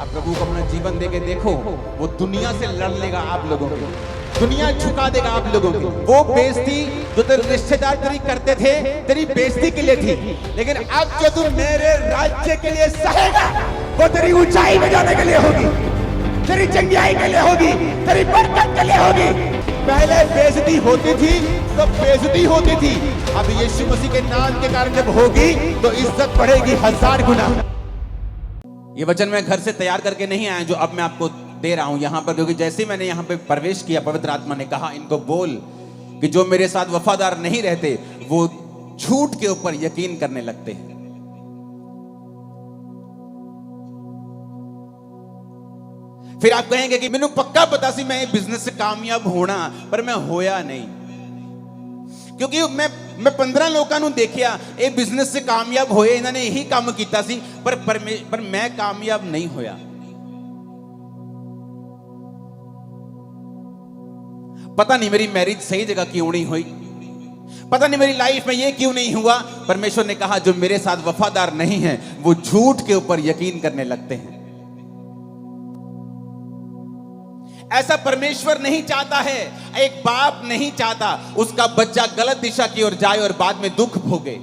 आप प्रभु को अपना जीवन देके देखो, वो दुनिया से लड़ लेगा आप लोगों की, दुनिया झुका देगा आप लोगों की। वो बेइज्जती जो तेरे रिश्तेदार तेरी करते थे, तेरी बेइज्जती के लिए थी, लेकिन अब जो तू मेरे राज्य के लिए सहेगा, वो तेरी ऊंचाई में जाने के लिए होगी, तेरी चंगाई के लिए होगी, तेरी बरकत के लिए होगी। पहले बेइज्जती होती थी तो बेइज्जती होती थी, अब यीशु मसीह के नाम के कारण जब होगी तो इज्जत बढ़ेगी 1000 गुना। ये वचन मैं घर से तैयार करके नहीं आया जो अब मैं आपको दे रहा हूं यहां पर, क्योंकि जैसे ही मैंने यहां पे प्रवेश किया, पवित्र आत्मा ने कहा इनको बोल कि जो मेरे साथ वफादार नहीं रहते वो झूठ के ऊपर यकीन करने लगते हैं। फिर आप कहेंगे कि मैंने पक्का पता सी मैं बिजनेस से कामयाब होना, पर मैं होया नहीं, क्योंकि मैं 15 लोगों को देखिया ये बिजनेस से कामयाब होए, इन्होंने यही काम किया सी, पर मैं कामयाब नहीं होया। पता नहीं मेरी मैरिज सही जगह क्यों नहीं हुई, पता नहीं मेरी लाइफ में ये क्यों नहीं हुआ। परमेश्वर ने कहा जो मेरे साथ वफादार नहीं है वो झूठ के ऊपर यकीन करने लगते हैं। ऐसा परमेश्वर नहीं चाहता है, एक बाप नहीं चाहता उसका बच्चा गलत दिशा की ओर जाए और बाद में दुख भोगे।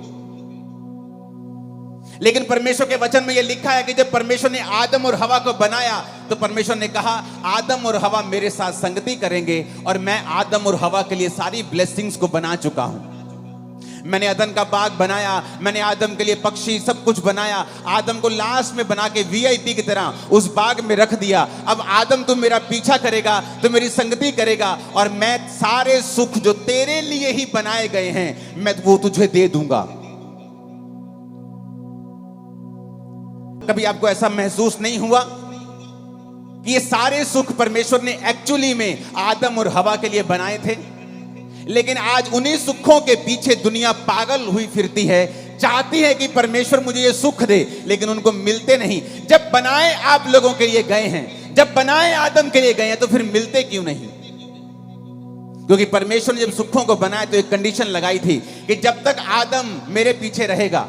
लेकिन परमेश्वर के वचन में यह लिखा है कि जब परमेश्वर ने आदम और हवा को बनाया तो परमेश्वर ने कहा आदम और हवा मेरे साथ संगति करेंगे, और मैं आदम और हवा के लिए सारी ब्लेसिंग्स को बना चुका हूं। मैंने अदन का बाग बनाया, मैंने आदम के लिए पक्षी सब कुछ बनाया, आदम को लास्ट में बना के वीआईपी की तरह उस बाग में रख दिया। अब आदम तू मेरा पीछा करेगा, तो मेरी संगति करेगा, और मैं सारे सुख जो तेरे लिए ही बनाए गए हैं मैं वो तुझे दे दूंगा। कभी आपको ऐसा महसूस नहीं हुआ कि ये सारे सुख परमेश्वर ने एक्चुअली में आदम और हवा के लिए बनाए थे, लेकिन आज उन्हीं सुखों के पीछे दुनिया पागल हुई फिरती है, चाहती है कि परमेश्वर मुझे ये सुख दे, लेकिन उनको मिलते नहीं। जब बनाए आप लोगों के लिए गए हैं, जब बनाए आदम के लिए गए हैं, तो फिर मिलते क्यों नहीं? क्योंकि परमेश्वर ने जब सुखों को बनाया तो एक कंडीशन लगाई थी कि जब तक आदम मेरे पीछे रहेगा,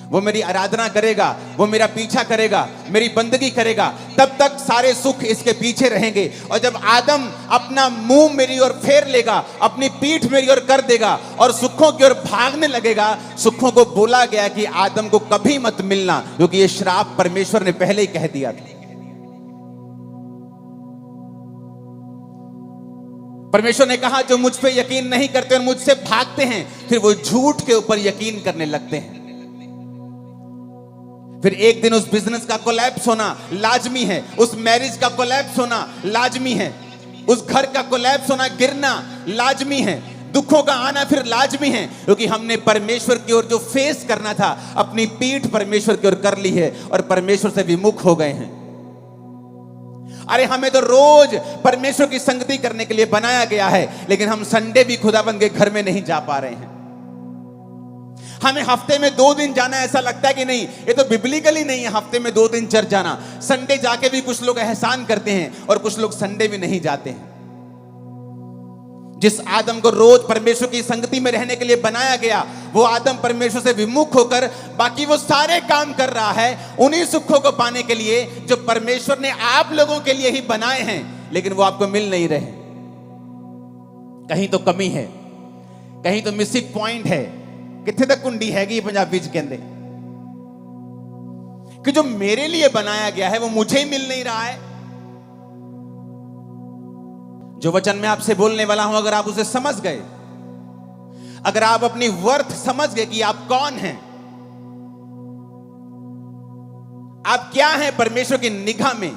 वो मेरी आराधना करेगा, वो मेरा पीछा करेगा, मेरी बंदगी करेगा, तब तक सारे सुख इसके पीछे रहेंगे। और जब आदम अपना मुंह मेरी ओर फेर लेगा, अपनी पीठ मेरी ओर कर देगा और सुखों की ओर भागने लगेगा, सुखों को बोला गया कि आदम को कभी मत मिलना, क्योंकि ये श्राप परमेश्वर ने पहले ही कह दिया था। परमेश्वर ने कहा जो मुझ पे यकीन नहीं करते और मुझसे भागते हैं, फिर वो झूठ के ऊपर यकीन करने लगते हैं। फिर एक दिन उस बिजनेस का कोलैप्स होना लाजमी है, उस मैरिज का कोलैप्स होना लाजमी है, उस घर का कोलैप्स होना, गिरना लाजमी है, दुखों का आना फिर लाजमी है, क्योंकि हमने परमेश्वर की ओर जो फेस करना था अपनी पीठ परमेश्वर की ओर कर ली है और परमेश्वर से विमुख हो गए हैं। अरे हमें तो रोज परमेश्वर की संगति करने के लिए बनाया गया है, लेकिन हम संडे भी खुदाबंद के घर में नहीं जा पा रहे हैं। हमें हफ्ते में 2 दिन जाना ऐसा लगता है कि नहीं, ये तो बिब्लिकली नहीं है हफ्ते में 2 दिन चर्च जाना। संडे जाके भी कुछ लोग एहसान करते हैं और कुछ लोग संडे भी नहीं जाते हैं। जिस आदम को रोज परमेश्वर की संगति में रहने के लिए बनाया गया, वो आदम परमेश्वर से विमुख होकर बाकी वो सारे काम कर रहा है उन्हीं सुखों को पाने के लिए जो परमेश्वर ने आप लोगों के लिए ही बनाए हैं, लेकिन वो आपको मिल नहीं रहे। कहीं तो कमी है, कहीं तो मिसिंग पॉइंट है। कितने तक कुंडी हैगी पंजाबी च कहंदे कि जो मेरे लिए बनाया गया है वो मुझे ही मिल नहीं रहा है। जो वचन मैं आपसे बोलने वाला हूं, अगर आप उसे समझ गए, अगर आप अपनी वर्थ समझ गए कि आप कौन हैं, आप क्या हैं परमेश्वर की निगाह में,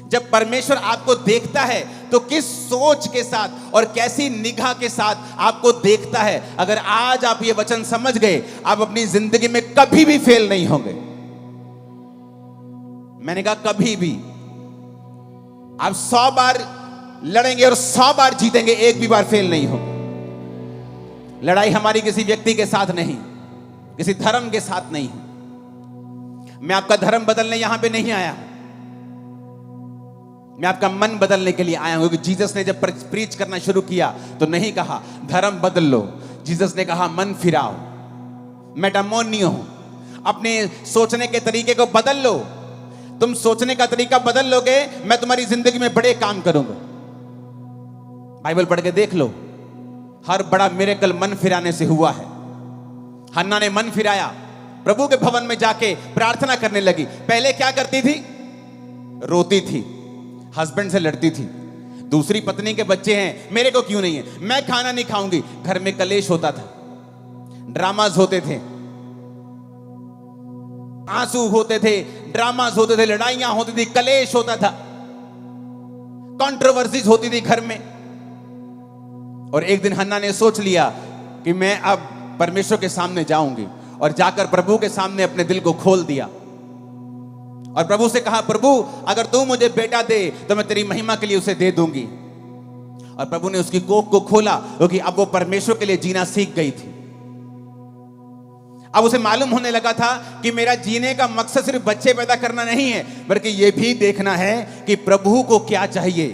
जब परमेश्वर आपको देखता है तो किस सोच के साथ और कैसी निगाह के साथ आपको देखता है, अगर आज आप ये वचन समझ गए, आप अपनी जिंदगी में कभी भी फेल नहीं होंगे। मैंने कहा कभी भी। आप 100 बार लड़ेंगे और 100 बार जीतेंगे, एक भी बार फेल नहीं होंगे। लड़ाई हमारी किसी व्यक्ति के साथ नहीं, किसी धर्म के साथ नहीं है। मैं आपका धर्म बदलने यहां पे नहीं आया, मैं आपका मन बदलने के लिए आया हूं। क्योंकि जीसस ने जब प्रीच करना शुरू किया तो नहीं कहा धर्म बदल लो, जीसस ने कहा मन फिराओ, मेटामोनियो, अपने सोचने के तरीके को बदल लो। तुम सोचने का तरीका बदल लोगे, मैं तुम्हारी जिंदगी में बड़े काम करूंगा। बाइबल पढ़ के देख लो, हर बड़ा मिरेकल मन फिराने से हुआ है। हन्ना ने मन फिराया, प्रभु के भवन में जाके प्रार्थना करने लगी। पहले क्या करती थी? रोती थी, हस्बैंड से लड़ती थी, दूसरी पत्नी के बच्चे हैं, मेरे को क्यों नहीं है, मैं खाना नहीं खाऊंगी। घर में कलेश होता था, ड्रामाज होते थे, आंसू होते थे, ड्रामाज होते थे, लड़ाइयां होती थी, कलेश होता था, कंट्रोवर्सीज होती थी घर में। और एक दिन हन्ना ने सोच लिया कि मैं अब परमेश्वर के सामने जाऊंगी, और जाकर प्रभु के सामने अपने दिल को खोल दिया और प्रभु से कहा, प्रभु अगर तू मुझे बेटा दे तो मैं तेरी महिमा के लिए उसे दे दूंगी। और प्रभु ने उसकी कोख को खोला, क्योंकि अब वो परमेश्वर के लिए जीना सीख गई थी। अब उसे मालूम होने लगा था कि मेरा जीने का मकसद सिर्फ बच्चे पैदा करना नहीं है, बल्कि यह भी देखना है कि प्रभु को क्या चाहिए,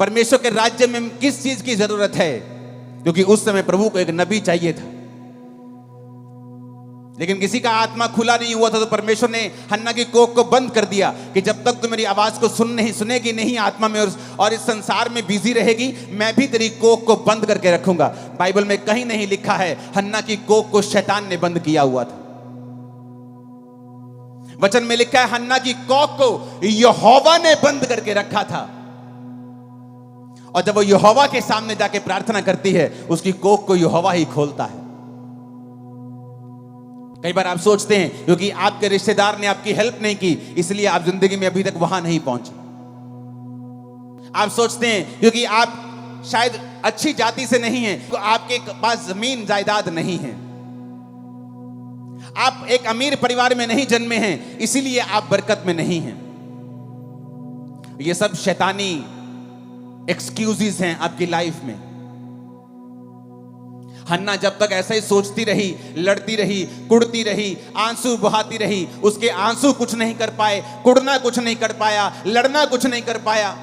परमेश्वर के राज्य में किस चीज की जरूरत है। क्योंकि उस समय प्रभु को एक नबी चाहिए था, लेकिन किसी का आत्मा खुला नहीं हुआ था। तो परमेश्वर ने हन्ना की कोख को बंद कर दिया कि जब तक तू मेरी आवाज को सुनेगी नहीं आत्मा में और इस संसार में बिजी रहेगी, मैं भी तेरी कोख को बंद करके रखूंगा। बाइबल में कहीं नहीं लिखा है हन्ना की कोख को शैतान ने बंद किया हुआ था। वचन में लिखा है हन्ना की कोख को यहोवा ने बंद करके रखा था। और जब वो यहोवा के सामने जाके प्रार्थना करती है, उसकी कोख को यहोवा ही खोलता है। कई बार आप सोचते हैं क्योंकि आपके रिश्तेदार ने आपकी हेल्प नहीं की, इसलिए आप जिंदगी में अभी तक वहां नहीं पहुंचे। आप सोचते हैं क्योंकि आप शायद अच्छी जाति से नहीं हैं, तो आपके पास जमीन जायदाद नहीं है, आप एक अमीर परिवार में नहीं जन्मे हैं, इसीलिए आप बरकत में नहीं हैं। ये सब शैतानी एक्सक्यूजेस हैं आपकी लाइफ में। हन्ना जब तक ऐसा ही सोचती रही, लड़ती रही, कुड़ती रही, आंसू बहाती रही, उसके आंसू कुछ नहीं कर पाए, कुड़ना कुछ नहीं कर पाया, लड़ना कुछ नहीं कर पाया,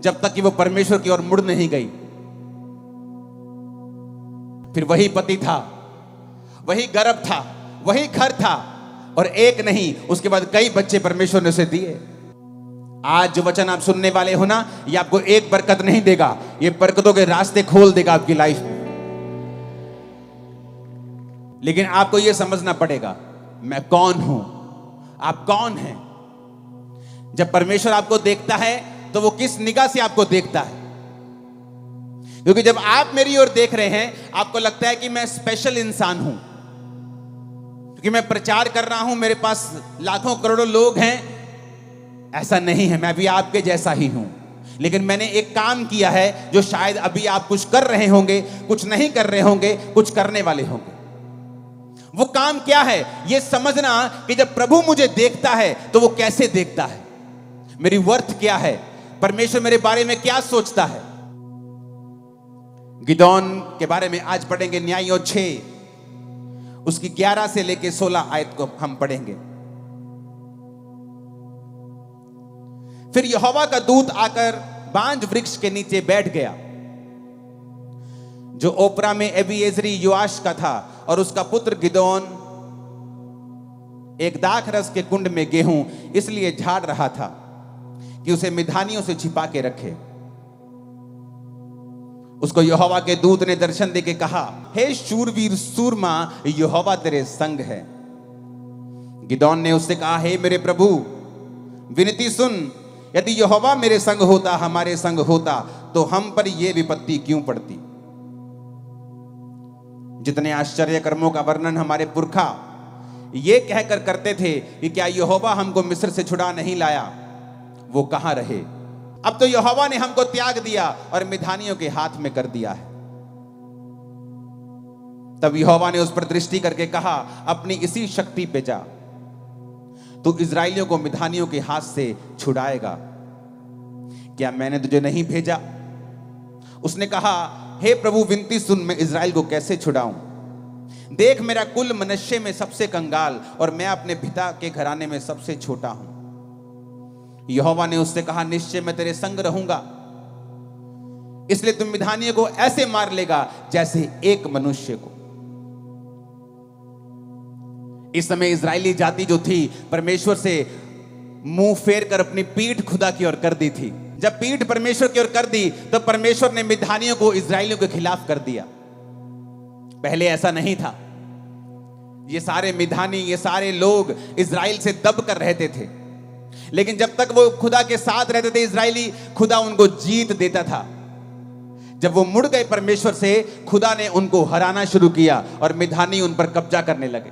जब तक कि वो परमेश्वर की ओर मुड़ नहीं गई। फिर वही पति था, वही गर्भ था, वही घर था, और एक नहीं, उसके बाद कई बच्चे परमेश्वर ने उसे दिए। आज जो वचन आप सुनने वाले हो ना, ये आपको एक बरकत नहीं देगा, ये बरकतों के रास्ते खोल देगा आपकी लाइफ में। लेकिन आपको यह समझना पड़ेगा, मैं कौन हूं, आप कौन हैं। जब परमेश्वर आपको देखता है तो वो किस निगाह से आपको देखता है। क्योंकि जब आप मेरी ओर देख रहे हैं, आपको लगता है कि मैं स्पेशल इंसान हूं, क्योंकि मैं प्रचार कर रहा हूं, मेरे पास लाखों करोड़ों लोग हैं। ऐसा नहीं है, मैं भी आपके जैसा ही हूं, लेकिन मैंने एक काम किया है जो शायद अभी आप कुछ कर रहे होंगे, कुछ नहीं कर रहे होंगे, कुछ करने वाले होंगे। वो काम क्या है, ये समझना कि जब प्रभु मुझे देखता है तो वो कैसे देखता है, मेरी वर्थ क्या है, परमेश्वर मेरे बारे में क्या सोचता है। गिदोन के बारे में आज पढ़ेंगे, न्यायियों 6 उसकी 11 से लेकर 16 आयत को हम पढ़ेंगे। फिर यहोवा का दूत आकर बांज वृक्ष के नीचे बैठ गया, जो ओपरा में एबीएजरी योआश का था, और उसका पुत्र गिदोन एक दाख रस के कुंड में गेहूं इसलिए झाड़ रहा था कि उसे मिधानियों से छिपा के रखे। उसको यहोवा के दूत ने दर्शन देके कहा, हे शूरवीर सूरमा, यहोवा तेरे संग है। गिदोन ने उससे कहा, हे मेरे प्रभु, विनती सुन, यदि यहोवा मेरे संग होता, हमारे संग होता, तो हम पर यह विपत्ति क्यों पड़ती। जितने आश्चर्य कर्मों का वर्णन हमारे पुरखा ये कहकर करते थे कि क्या यहोवा हमको मिस्र से छुड़ा नहीं लाया, वो कहां रहे। अब तो यहोवा ने हमको त्याग दिया और मिधानियों के हाथ में कर दिया है। तब यहोवा ने उस पर दृष्टि करके कहा, अपनी इसी शक्ति पे जा, तू इजराइलियों को मिधानियों के हाथ से छुड़ाएगा। क्या मैंने तुझे नहीं भेजा? उसने कहा, हे प्रभु, विनती सुन, मैं इजराइल को कैसे छुड़ाऊं। देख, मेरा कुल मनुष्य में सबसे कंगाल, और मैं अपने पिता के घराने में सबसे छोटा हूं। यहोवा ने उससे कहा, निश्चय मैं तेरे संग रहूंगा, इसलिए तुम मिधानियों को ऐसे मार लेगा जैसे एक मनुष्य को। इस समय इजरायली जाति जो थी, परमेश्वर से मुंह फेर कर अपनी पीठ खुदा की ओर कर दी थी। जब पीठ परमेश्वर की ओर कर दी तो परमेश्वर ने मिद्यानियों को इजरायलियों के खिलाफ कर दिया। पहले ऐसा नहीं था। ये सारे मिद्यानी, ये सारे लोग इजराइल से दब कर रहते थे, लेकिन जब तक वो खुदा के साथ रहते थे इजरायली, खुदा उनको जीत देता था। जब वो मुड़ गए परमेश्वर से, खुदा ने उनको हराना शुरू किया और मिद्यानी उन पर कब्जा करने लगे।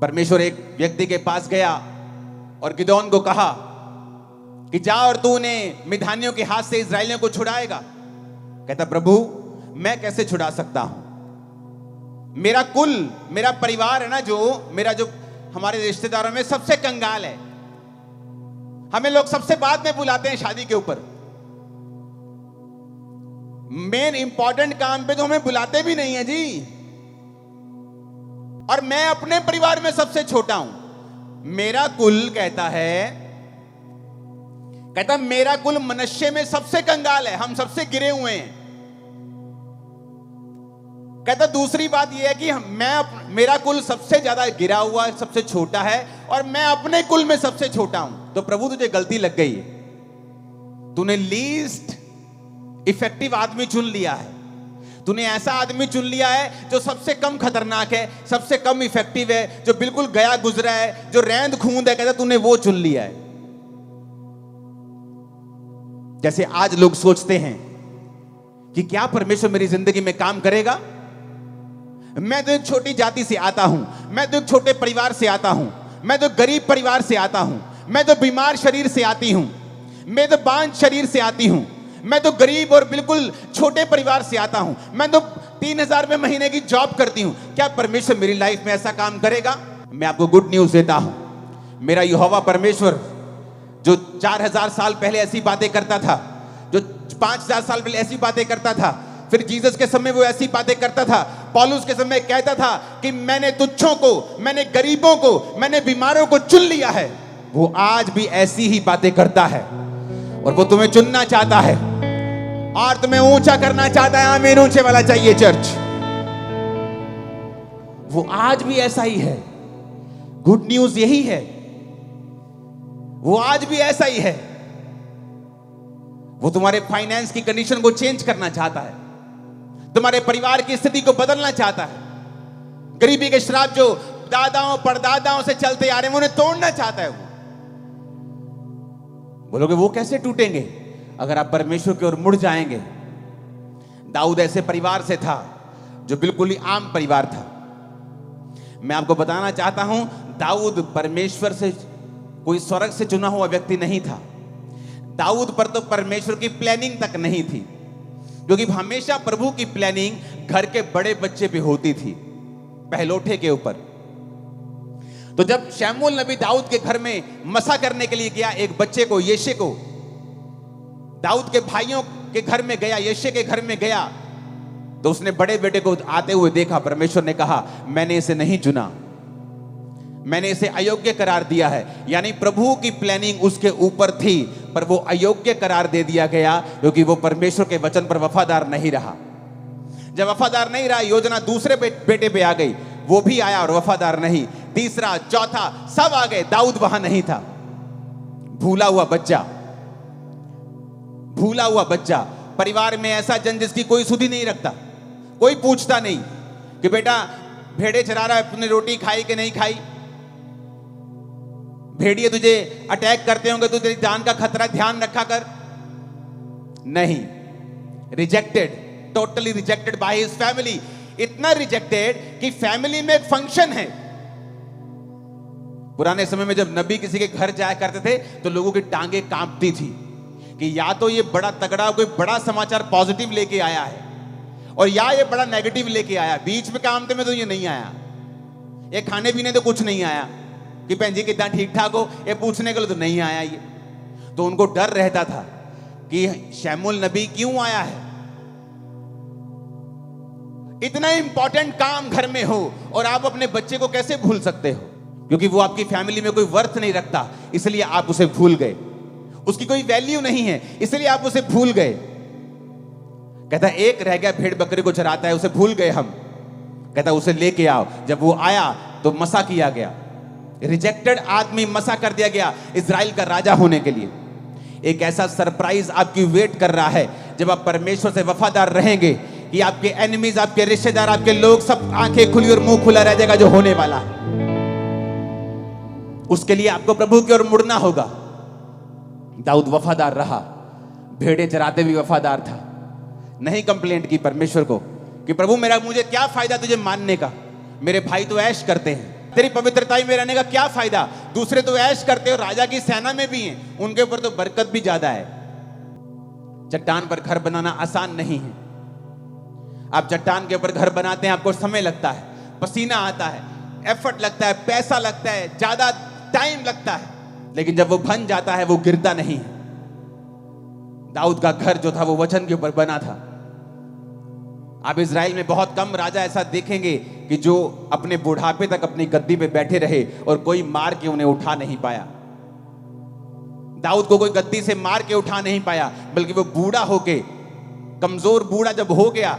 परमेश्वर एक व्यक्ति के पास गया और गिदोन को कहा कि जा और तू उन्हें मिद्यानियों के हाथ से इजरायलियों को छुड़ाएगा। कहता प्रभु मैं कैसे छुड़ा सकता हूं, मेरा कुल, मेरा परिवार है ना, जो हमारे रिश्तेदारों में सबसे कंगाल है। हमें लोग सबसे बाद में बुलाते हैं शादी के ऊपर, मेन इंपॉर्टेंट काम पे तो हमें बुलाते भी नहीं है जी। और मैं अपने परिवार में सबसे छोटा हूं। मेरा कुल कहता मेरा कुल मनुष्य में सबसे कंगाल है, हम सबसे गिरे हुए हैं। कहता दूसरी बात यह है कि मेरा कुल सबसे ज्यादा गिरा हुआ है, सबसे छोटा है, और मैं अपने कुल में सबसे छोटा हूं। तो प्रभु तुझे गलती लग गई है, तूने लीस्ट इफेक्टिव आदमी चुन लिया है। तूने ऐसा आदमी चुन लिया है जो सबसे कम खतरनाक है, सबसे कम इफेक्टिव है, जो बिल्कुल गया गुजरा है, जो रैंद खूंद है। कहता तूने वो चुन लिया है। जैसे आज लोग सोचते हैं कि क्या परमेश्वर मेरी जिंदगी में काम करेगा। मैं तो एक छोटी जाति से आता हूं, मैं तो एक छोटे परिवार से आता हूं, मैं तो गरीब परिवार से आता हूं, मैं तो बीमार शरीर से आती हूं, मैं तो बांझ शरीर से आती हूं, मैं तो गरीब और बिल्कुल छोटे परिवार से आता हूं, मैं तो 3,000 रुपए महीने की जॉब करती हूं। क्या परमेश्वर मेरी लाइफ में ऐसा काम करेगा? मैं आपको गुड न्यूज देता हूं, मेरा यहोवा परमेश्वर जो 4,000 साल पहले ऐसी बातें करता था, जो 5,000 साल पहले ऐसी बातें करता था, फिर जीसस के समय वो ऐसी बातें करता था, पौलुस के समय कहता था कि मैंने तुच्छों को, मैंने गरीबों को, मैंने बीमारों को चुन लिया है, वो आज भी ऐसी ही बातें करता है और वो तुम्हें चुनना चाहता है और तुम्हें ऊंचा करना चाहता है। आमीन, ऊंचे वाला चाहिए चर्च। वो आज भी ऐसा ही है। गुड न्यूज यही है, वो आज भी ऐसा ही है। वो तुम्हारे फाइनेंस की कंडीशन को चेंज करना चाहता है, तुम्हारे परिवार की स्थिति को बदलना चाहता है। गरीबी के श्राप जो दादाओं परदादाओं से चलते आ रहे हैं, उन्हें तोड़ना चाहता है। वो बोलोगे वो कैसे टूटेंगे? अगर आप परमेश्वर की ओर मुड़ जाएंगे। दाऊद ऐसे परिवार से था जो बिल्कुल ही आम परिवार था। मैं आपको बताना चाहता हूं, दाऊद परमेश्वर से कोई स्वर्ग से चुना हुआ व्यक्ति नहीं था। दाऊद पर तो परमेश्वर की प्लानिंग तक नहीं थी, क्योंकि हमेशा प्रभु की प्लानिंग घर के बड़े बच्चे पे होती थी, पहलोठे के ऊपर। तो जब शमूएल नबी दाऊद के घर में मसा करने के लिए गया, एक बच्चे को, यिशै को, दाऊद के भाइयों के घर में गया, यिशै के घर में गया, तो उसने बड़े बेटे को आते हुए देखा। परमेश्वर ने कहा मैंने इसे नहीं चुना, मैंने इसे अयोग्य करार दिया है। यानी प्रभु की प्लानिंग उसके ऊपर थी, पर वो अयोग्य करार दे दिया गया क्योंकि वो परमेश्वर के वचन पर वफादार नहीं रहा। जब वफादार नहीं रहा, योजना दूसरे बेटे पे आ गई, वो भी आया और वफादार नहीं। तीसरा, चौथा, सब आ गए, दाऊद वहां नहीं था। भूला हुआ बच्चा, परिवार में ऐसा जन जिसकी कोई सुधि नहीं रखता, कोई पूछता नहीं कि बेटा भेड़े चरा रहा है, तूने रोटी खाई कि नहीं खाई, भेड़िए तुझे अटैक करते होंगे तो तेरी जान का खतरा, ध्यान रखा कर। नहीं, rejected, totally rejected by his family. इतना रिजेक्टेड कि फैमिली में एक फंक्शन है। पुराने समय में जब नबी किसी के घर जाया करते थे तो लोगों की टांगे कांपती थी कि या तो ये बड़ा तगड़ा कोई बड़ा समाचार पॉजिटिव लेके आया है, और या ये बड़ा नेगेटिव लेके आया। बीच में काम में तो ये नहीं आया, ये खाने पीने तो कुछ नहीं आया कि बहन जी कितना ठीक ठाक हो, ये पूछने के लिए तो नहीं आया ये। तो उनको डर रहता था कि शमूएल नबी क्यों आया है। इतना इंपॉर्टेंट काम घर में हो और आप अपने बच्चे को कैसे भूल सकते हो? क्योंकि वो आपकी फैमिली में कोई वर्थ नहीं रखता, इसलिए आप उसे भूल गए। उसकी कोई वैल्यू नहीं है, इसलिए आप उसे भूल गए। कहता एक रह गया, भेड़ बकरी को चराता है, उसे भूल गए हम। कहता उसे लेके आओ। जब वो आया तो मसा किया गया, रिजेक्टेड आदमी मसा कर दिया गया इजराइल का राजा होने के लिए। एक ऐसा सरप्राइज आपकी वेट कर रहा है जब आप परमेश्वर से वफादार रहेंगे कि आपके एनिमीज, आपके रिश्तेदार, आपके लोग सब आंखें खुली और मुंह खुला रह जाएगा जो होने वाला है। उसके लिए आपको प्रभु की ओर मुड़ना होगा। दाऊद वफादार रहा, भेड़े चराते भी वफादार था, नहीं कंप्लेंट की परमेश्वर को कि प्रभु मुझे क्या फायदा तुझे मानने का, मेरे भाई तो ऐश करते हैं, तेरी पवित्रताई में रहने का क्या फायदा, दूसरे तो ऐश करते हो, राजा की सेना में भी हैं, उनके ऊपर तो बरकत भी ज्यादा है। चट्टान पर घर बनाना आसान नहीं है। आप चट्टान के ऊपर घर बनाते हैं, आपको समय लगता है, पसीना आता है, एफर्ट लगता है, पैसा लगता है, ज्यादा टाइम लगता है, लेकिन जब वो बन जाता है वो गिरता नहीं है। दाऊद का घर जो था वो वचन के ऊपर बना था। आप इजराइल में बहुत कम राजा ऐसा देखेंगे कि जो अपने बुढ़ापे तक अपनी गद्दी पे बैठे रहे और कोई मार के उन्हें उठा नहीं पाया। दाऊद को कोई गद्दी से मार के उठा नहीं पाया, बल्कि वो बूढ़ा होके, कमजोर बूढ़ा जब हो गया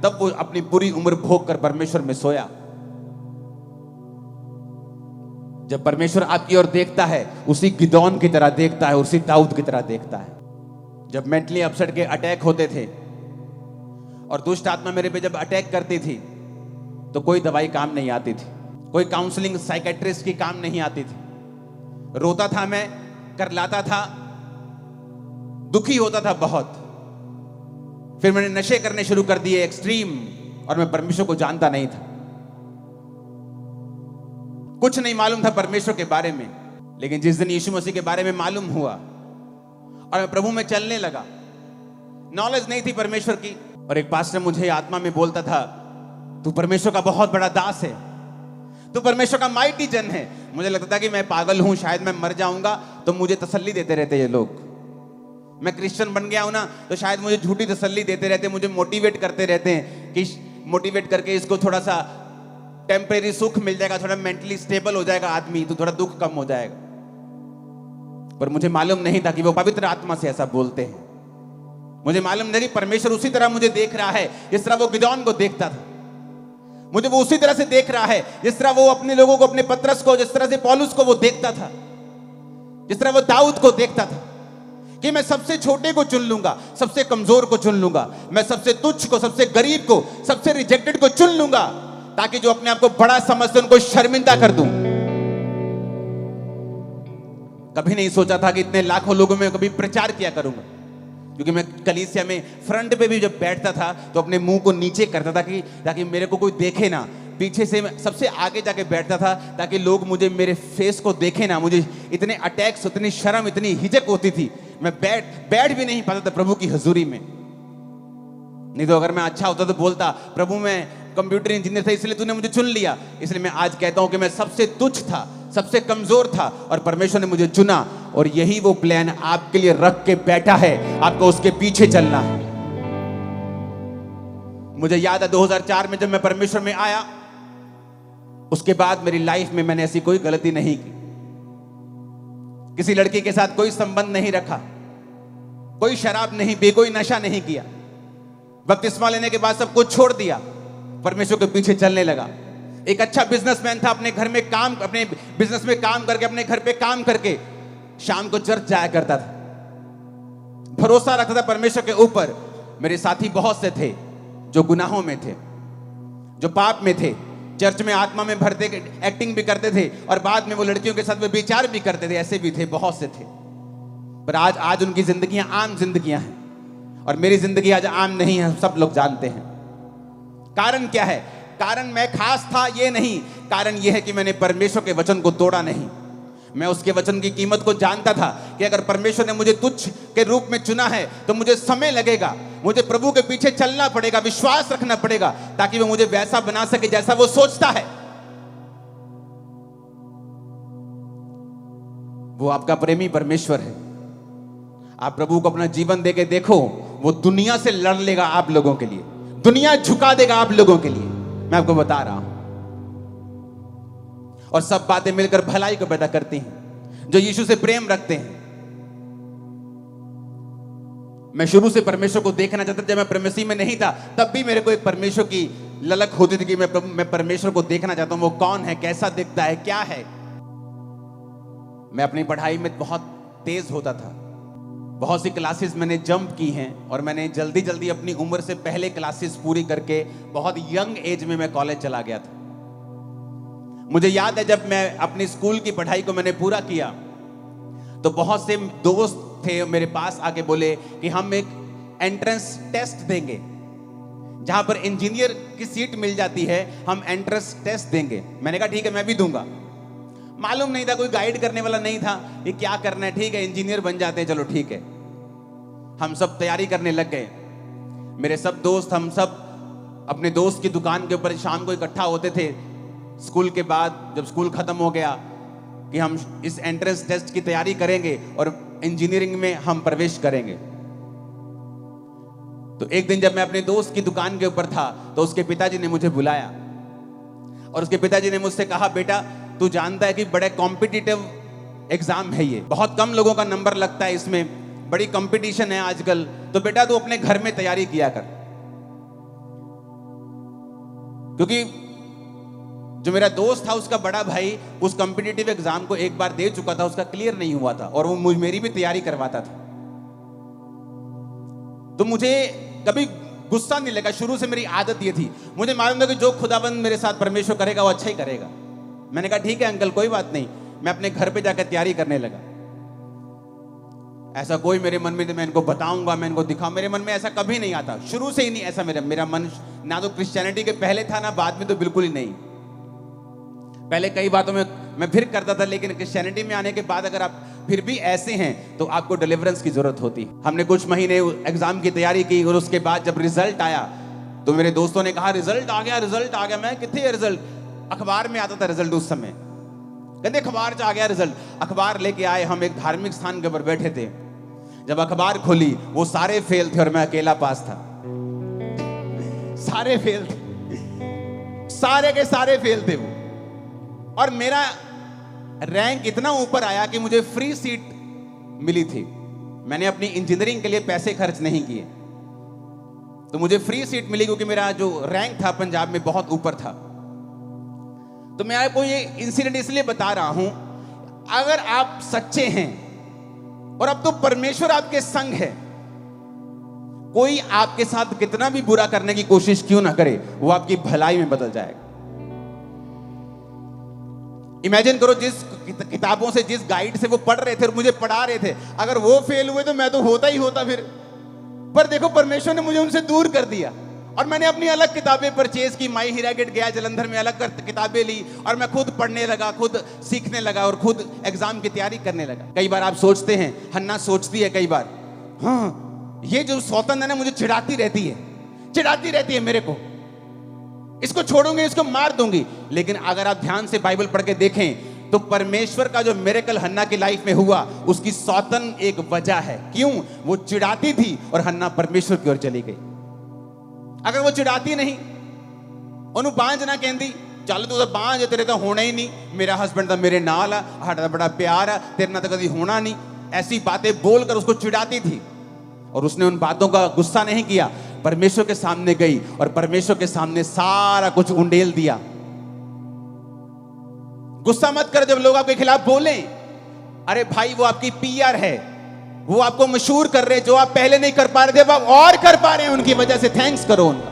तब वो अपनी पूरी उम्र भोग कर परमेश्वर में सोया। जब परमेश्वर आपकी ओर देखता है उसी गिदौन की तरह देखता है, उसी दाऊद की तरह देखता है। जब मेंटली अपसेट के अटैक होते थे और दुष्ट आत्मा मेरे पे जब अटैक करती थी तो कोई दवाई काम नहीं आती थी, कोई काउंसलिंग साइकेट्रिस्ट की काम नहीं आती थी। रोता था मैं, करलाता था, दुखी होता था बहुत। फिर मैंने नशे करने शुरू कर दिए एक्सट्रीम, और मैं परमेश्वर को जानता नहीं था, कुछ नहीं मालूम था परमेश्वर के बारे में। लेकिन जिस दिन यीशु मसीह के बारे में मालूम हुआ और मैं प्रभु में चलने लगा, नॉलेज नहीं थी परमेश्वर की, और एक पास्टर मुझे आत्मा में बोलता था, तू परमेश्वर का बहुत बड़ा दास है, तू परमेश्वर का माइटी जन है। मुझे लगता था कि मैं पागल हूं, शायद मैं मर जाऊंगा, तो मुझे तसल्ली देते रहते ये लोग। मैं क्रिश्चियन बन गया हूं ना, तो शायद मुझे झूठी तसल्ली देते रहते, मुझे मोटिवेट करते रहते हैं कि मोटिवेट करके इसको थोड़ा सा टेम्परेरी सुख मिल जाएगा, थोड़ा मेंटली स्टेबल हो जाएगा आदमी, तो थोड़ा दुख कम हो जाएगा। पर मुझे मालूम नहीं था कि वो पवित्र आत्मा से ऐसा बोलते हैं। मुझे मालूम नहीं, परमेश्वर उसी तरह मुझे देख रहा है जिस तरह वो गिदौन को देखता था। मुझे वो उसी तरह से देख रहा है जिस तरह वो अपने लोगों को, अपने पतरस को, जिस तरह से पौलुस को वो देखता था, जिस तरह वो दाऊद को देखता था कि मैं सबसे छोटे को चुन लूंगा, सबसे कमजोर को चुन लूंगा, मैं सबसे तुच्छ को, सबसे गरीब को, सबसे रिजेक्टेड को चुन लूंगा, ताकि जो अपने आप को बड़ा समझते उनको शर्मिंदा कर दूं। कभी नहीं सोचा था कि इतने लाखों लोगों में कभी प्रचार किया करूंगा, क्योंकि मैं कलीसिया में फ्रंट पे भी जब बैठता था तो अपने मुंह को नीचे करता था कि ताकि मेरे को कोई देखे ना। पीछे से मैं सबसे आगे जाके बैठता था ताकि लोग मुझे, मेरे फेस को देखे ना। मुझे इतने अटैक्स, इतनी शर्म, इतनी हिचक होती थी, मैं बैठ भी नहीं पाता था प्रभु की हजूरी में। नहीं तो अगर मैं अच्छा होता तो बोलता, प्रभु मैं कंप्यूटर इंजीनियर था इसलिए तूने मुझे चुन लिया। इसलिए मैं आज कहता हूं कि मैं सबसे तुच्छ था, सबसे कमजोर था, और परमेश्वर ने मुझे चुना। और यही वो प्लान आपके लिए रख के बैठा है, आपको उसके पीछे चलना है। मुझे याद है 2004 में जब मैं परमेश्वर में आया, उसके बाद मेरी लाइफ में मैंने ऐसी कोई गलती नहीं की, किसी लड़की के साथ कोई संबंध नहीं रखा, कोई शराब नहीं पी, कोई नशा नहीं किया। बपतिस्मा लेने के बाद सब कुछ छोड़ दिया, परमेश्वर के पीछे चलने लगा। एक अच्छा बिजनेसमैन था, अपने घर में काम, अपने बिजनेस में काम करके, अपने घर पे काम करके शाम को चर्च जाया करता था, भरोसा रखता था परमेश्वर के ऊपर। मेरे साथी बहुत से थे जो गुनाहों में थे, जो पाप में थे, चर्च में आत्मा में भरते, एक्टिंग भी करते थे, और बाद में वो लड़कियों के साथ में विचार भी करते थे, ऐसे भी थे, बहुत से थे। पर आज उनकी जिंदगियां आम जिंदगियां हैं, और मेरी जिंदगी आज आम नहीं है, सब लोग जानते हैं। कारण क्या है? कारण मैं खास था ये नहीं, कारण ये है कि मैंने परमेश्वर के वचन को तोड़ा नहीं। मैं उसके वचन की कीमत को जानता था कि अगर परमेश्वर ने मुझे तुच्छ के रूप में चुना है तो मुझे समय लगेगा, मुझे प्रभु के पीछे चलना पड़ेगा, विश्वास रखना पड़ेगा, ताकि वो मुझे वैसा बना सके जैसा वो सोचता है। वो आपका प्रेमी परमेश्वर है। आप प्रभु को अपना जीवन देके देखो, वो दुनिया से लड़ लेगा आप लोगों के लिए, दुनिया झुका देगा आप लोगों के लिए, मैं आपको बता रहा हूं। और सब बातें मिलकर भलाई को पैदा करती हैं जो यीशु से प्रेम रखते हैं। मैं शुरू से परमेश्वर को देखना चाहता था। जब मैं मसीह में नहीं था तब भी मेरे को एक परमेश्वर की ललक होती थी कि मैं परमेश्वर को देखना चाहता हूं, वो कौन है, कैसा दिखता है, क्या है। मैं अपनी पढ़ाई में बहुत तेज होता था। बहुत सी क्लासेस मैंने जंप की हैं और मैंने जल्दी जल्दी अपनी उम्र से पहले क्लासेस पूरी करके बहुत यंग एज में मैं कॉलेज चला गया था। मुझे याद है जब मैं अपनी स्कूल की पढ़ाई को मैंने पूरा किया तो बहुत से दोस्त थे मेरे पास आके बोले कि हम एक एंट्रेंस टेस्ट देंगे, जहां पर इंजीनियर की सीट मिल जाती है, हम एंट्रेंस टेस्ट देंगे। मैंने कहा ठीक है, मैं भी दूंगा। मालूम नहीं था, कोई गाइड करने वाला नहीं था कि क्या करना है। ठीक है, इंजीनियर बन जाते हैं, चलो ठीक है। हम सब तैयारी करने लग गए। मेरे सब दोस्त, हम सब अपने दोस्त की दुकान के ऊपर शाम को इकट्ठा होते थे स्कूल के बाद, जब स्कूल खत्म हो गया, कि हम इस एंट्रेंस टेस्ट की तैयारी करेंगे और इंजीनियरिंग में हम प्रवेश करेंगे। तो एक दिन जब मैं अपने दोस्त की दुकान के ऊपर था तो उसके पिताजी ने मुझे बुलाया और उसके पिताजी ने मुझसे कहा, बेटा तू जानता है कि बड़े कॉम्पिटिटिव एग्जाम है, ये बहुत कम लोगों का नंबर लगता है, इसमें बड़ी कंपटीशन है आजकल, तो बेटा तू अपने घर में तैयारी किया कर। क्योंकि जो मेरा दोस्त था उसका बड़ा भाई उस कॉम्पिटिटिव एग्जाम को एक बार दे चुका था, उसका क्लियर नहीं हुआ था और वो मेरी भी तैयारी करवाता था। तो मुझे कभी गुस्सा नहीं लगा, शुरू से मेरी आदत ये थी, मुझे मालूम था कि जो खुदाबंद मेरे साथ परमेश्वर करेगा वो अच्छा ही करेगा। मैंने कहा ठीक है अंकल, कोई बात नहीं। मैं अपने घर पे जाकर तैयारी करने लगा। ऐसा कोई मेरे मन में, मैं इनको बताऊंगा, मैं इनको दिखाऊं, मेरे मन में ऐसा कभी नहीं आता, शुरू से ही नहीं ऐसा। मेरा मन ना तो क्रिश्चियनिटी के पहले था ना बाद में, तो बिल्कुल ही नहीं। पहले कई बातों में मैं फिर करता था, लेकिन क्रिश्चियनिटी में आने के बाद अगर आप फिर भी ऐसे हैं तो आपको डिलीवरेंस की जरूरत होती है। हमने कुछ महीने एग्जाम की तैयारी की और उसके बाद जब रिजल्ट आया तो मेरे दोस्तों ने कहा रिजल्ट आ गया, रिजल्ट आ गया। मैं कितने है रिजल्ट? अखबार में आता था रिजल्ट उस समय, कहते अखबार से आ गया रिजल्ट। अखबार लेके आए, हम एक धार्मिक स्थान के ऊपर बैठे थे। जब अखबार खोली वो सारे फेल थे और मैं अकेला पास था। सारे फेल थे, सारे के सारे फेल थे वो। और मेरा रैंक इतना ऊपर आया कि मुझे फ्री सीट मिली थी। मैंने अपनी इंजीनियरिंग के लिए पैसे खर्च नहीं किए, तो मुझे फ्री सीट मिली क्योंकि मेरा जो रैंक था पंजाब में बहुत ऊपर था। तो मैं आपको ये इंसिडेंट इसलिए बता रहा हूं, अगर आप सच्चे हैं और अब तो परमेश्वर आपके संग है, कोई आपके साथ कितना भी बुरा करने की कोशिश क्यों ना करे, वो आपकी भलाई में बदल जाएगा। इमेजिन करो, जिस किताबों से, जिस गाइड से वो पढ़ रहे थे और मुझे पढ़ा रहे थे, अगर वो फेल हुए तो मैं तो होता ही होता फिर। पर देखो परमेश्वर ने मुझे उनसे दूर कर दिया और मैंने अपनी अलग किताबें परचेज की। माई हीरा गेट गया जलंधर में, अलग किताबें ली और मैं खुद पढ़ने लगा, खुद सीखने लगा और खुद एग्जाम की तैयारी करने लगा। कई बार आप सोचते हैं, हन्ना सोचती है कई बार, हाँ ये जो सौतन है ना मुझे चिढ़ाती रहती है मेरे को, इसको छोड़ूंगी, इसको मार दूंगी। लेकिन अगर आप ध्यान से बाइबल पढ़ के देखें तो परमेश्वर का जो मिरेकल हन्ना की लाइफ में हुआ, उसकी सौतन एक वजह है। क्यों? वो चिढ़ाती थी और हन्ना परमेश्वर की ओर चली गई। अगर वो चिढ़ाती नहीं, ओनू बांझ ना कहती, चल तू तो बांझ है, तेरे तो होना ही नहीं, मेरा हस्बैंड तो मेरे नाल है, साडा बड़ा प्यार है, तेरे ना तो कभी होना नहीं, ऐसी बातें बोलकर उसको चिढ़ाती थी। और उसने उन बातों का गुस्सा नहीं किया, परमेश्वर के सामने गई और परमेश्वर के सामने सारा कुछ उंडेल दिया। गुस्सा मत कर जब लोग आपके खिलाफ बोले, अरे भाई वो आपकी पीआर है, वो आपको मशहूर कर रहे, जो आप पहले नहीं कर पा रहे थे अब आप और कर पा रहे हैं, उनकी वजह से थैंक्स करो उनका।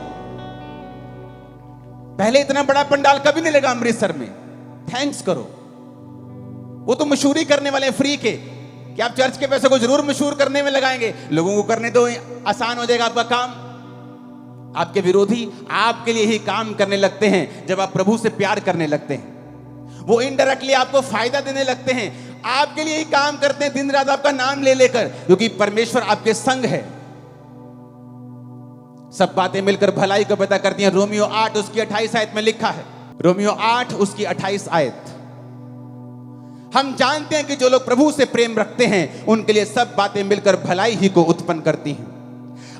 पहले इतना बड़ा पंडाल कभी नहीं लगा अमृतसर में, थैंक्स करो। वो तो मशहूरी करने वाले फ्री के, कि आप चर्च के पैसे को जरूर मशहूर करने में लगाएंगे, लोगों को करने तो आसान हो जाएगा आपका काम। आपके विरोधी आपके लिए ही काम करने लगते हैं जब आप प्रभु से प्यार करने लगते हैं। वो इनडायरेक्टली आपको फायदा देने लगते हैं, आपके लिए ही काम करते हैं दिन रात आपका नाम ले लेकर, क्योंकि परमेश्वर आपके संग है। सब बातें मिलकर भलाई को पैदा करती हैं। रोमियो 8 उसकी 28 आयत में लिखा है, रोमियो 8 उसकी 28 आयत, हम जानते हैं कि जो लोग प्रभु से प्रेम रखते हैं उनके लिए सब बातें मिलकर भलाई ही को उत्पन्न करती हैं,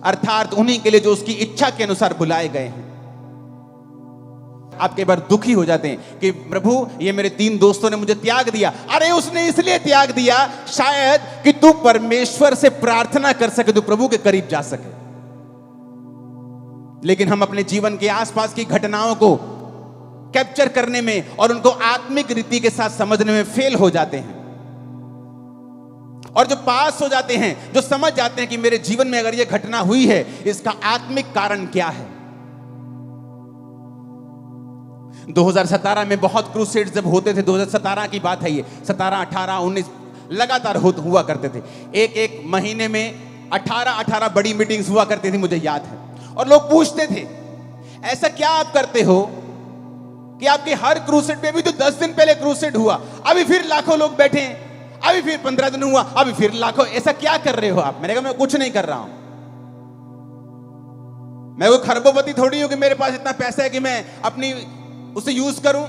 अर्थात उन्हीं के लिए जो उसकी इच्छा के अनुसार बुलाए गए हैं। आप कई बार दुखी हो जाते हैं कि प्रभु ये मेरे 3 दोस्तों ने मुझे त्याग दिया। अरे उसने इसलिए त्याग दिया शायद कि तू परमेश्वर से प्रार्थना कर सके, तू प्रभु के करीब जा सके। लेकिन हम अपने जीवन के आसपास की घटनाओं को कैप्चर करने में और उनको आत्मिक रीति के साथ समझने में फेल हो जाते हैं। और जो पास हो जाते हैं, जो समझ जाते हैं कि मेरे जीवन में अगर यह घटना हुई है, इसका आत्मिक कारण क्या है। 2017 में बहुत क्रूसेड जब होते थे, 2017 की बात है ये, 17, 18, 19 लगातार हुआ करते थे। एक महीने में 18 बड़ी मीटिंग्स हुआ करती थी, मुझे याद है। और लोग पूछते थे, ऐसा क्या आप करते हो कि आपके हर क्रूसेड पे, भी तो 10 दिन पहले क्रूसेड हुआ, अभी फिर लाखों लोग बैठे हैं, अभी फिर 15 दिन हुआ, अभी फिर लाखों, ऐसा क्या कर रहे हो आप? मैंने कहा मैं कुछ नहीं कर रहा हूं। मैं वो खरबोपति थोड़ी हूं कि मेरे पास इतना पैसा है कि मैं अपनी उसे यूज करूं।